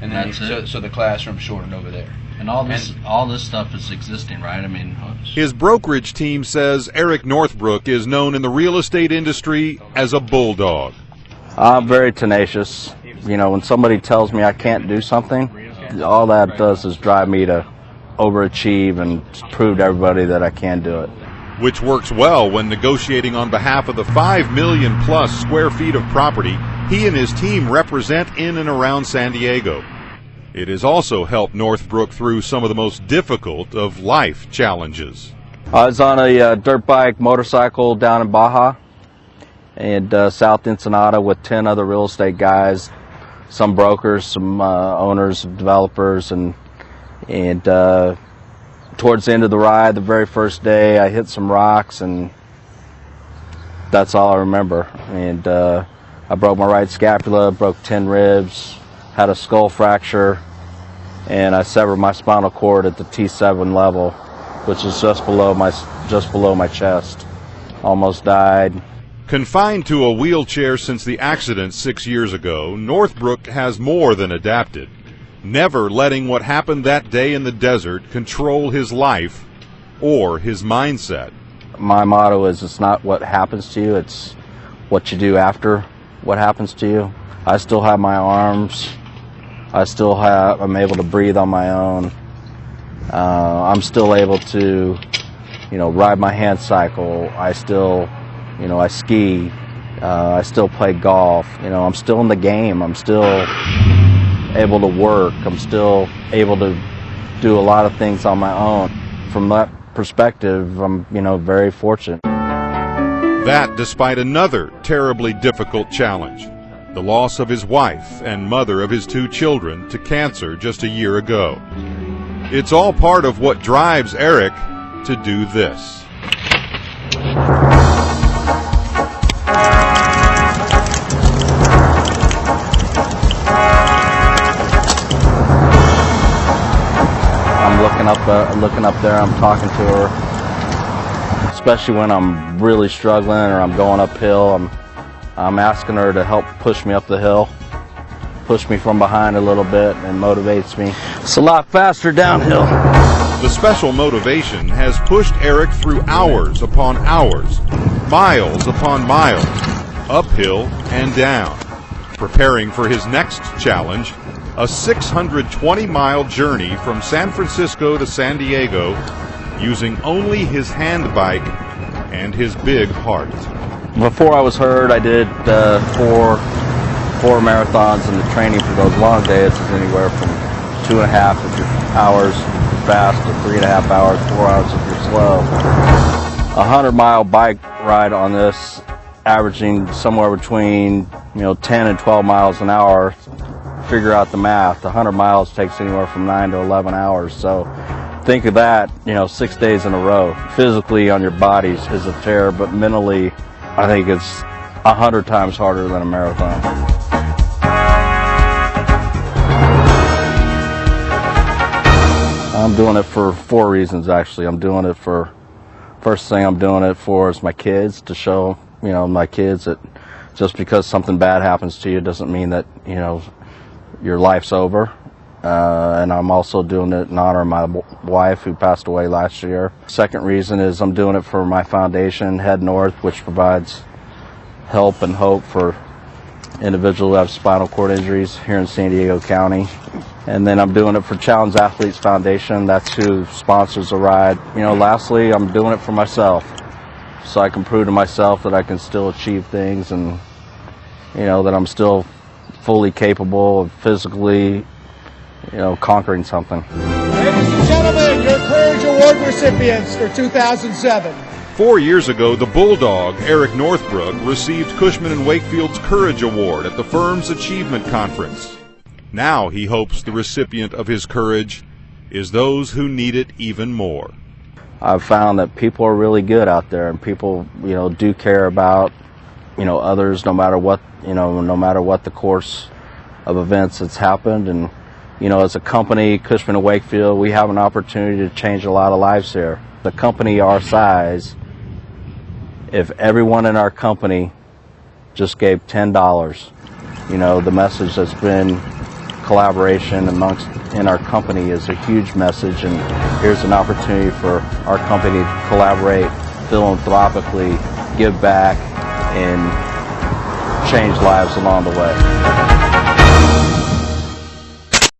And then so the classroom's shortened over there. And all this stuff is existing, right? I mean, his brokerage team says Eric Northbrook is known in the real estate industry as a bulldog. I'm very tenacious. You know, when somebody tells me I can't do something, all that does is drive me to overachieve and prove to everybody that I can do it. Which works well when negotiating on behalf of the 5 million plus square feet of property he and his team represent in and around San Diego. It has also helped Northbrook through some of the most difficult of life challenges. I was on a dirt bike motorcycle down in Baja and South Ensenada with 10 other real estate guys, some brokers, some owners, developers, and towards the end of the ride, the very first day, I hit some rocks, and that's all I remember. And I broke my right scapula, broke 10 ribs, had a skull fracture, and I severed my spinal cord at the T7 level, which is just below my chest. Almost died. Confined to a wheelchair since the accident 6 years ago, Northbrook has more than adapted, never letting what happened that day in the desert control his life or his mindset. My motto is, it's not what happens to you, it's what you do after what happens to you. I still have my arms. I'm able to breathe on my own. I'm still able to, ride my hand cycle. I still, I ski. I still play golf. I'm still in the game. I'm still able to work. I'm still able to do a lot of things on my own. From that perspective, I'm, very fortunate. That despite another terribly difficult challenge, the loss of his wife and mother of his 2 children to cancer just a year ago. It's all part of what drives Eric to do this. I'm looking up there, I'm talking to her, especially when I'm really struggling or I'm going uphill. I'm asking her to help push me up the hill, push me from behind a little bit, and motivates me. It's a lot faster downhill. The special motivation has pushed Eric through hours upon hours, miles upon miles, uphill and down, preparing for his next challenge, a 620-mile journey from San Francisco to San Diego, using only his hand bike and his big heart. Before I was hurt, I did four marathons, and the training for those long days is anywhere from 2.5 hours if you're fast to 3.5 hours, 4 hours if you're slow. A 100-mile bike ride on this, averaging somewhere between 10 and 12 miles an hour. Figure out the math. 100 miles takes anywhere from 9 to 11 hours. So think of that, 6 days in a row. Physically on your body is a tear, but mentally, I think it's 100 times harder than a marathon. I'm doing it for 4 reasons, actually. First thing I'm doing it for is my kids, to show, my kids that just because something bad happens to you doesn't mean that, your life's over. And I'm also doing it in honor of my wife, who passed away last year. Second reason is I'm doing it for my foundation, Head North, which provides help and hope for individuals who have spinal cord injuries here in San Diego County. And then I'm doing it for Challenge Athletes Foundation. That's who sponsors the ride. Lastly, I'm doing it for myself, so I can prove to myself that I can still achieve things, and that I'm still fully capable of physically conquering something. Ladies and gentlemen, your Courage Award recipients for 2007. 4 years ago, the Bulldog, Eric Northbrook, received Cushman & Wakefield's Courage Award at the firm's Achievement Conference. Now he hopes the recipient of his courage is those who need it even more. I've found that people are really good out there, and people, do care about, others, no matter what the course of events that's happened. And as a company, Cushman & Wakefield, we have an opportunity to change a lot of lives here. The company our size, if everyone in our company just gave $10, the message that's been collaboration in our company is a huge message, and here's an opportunity for our company to collaborate philanthropically, give back, and change lives along the way.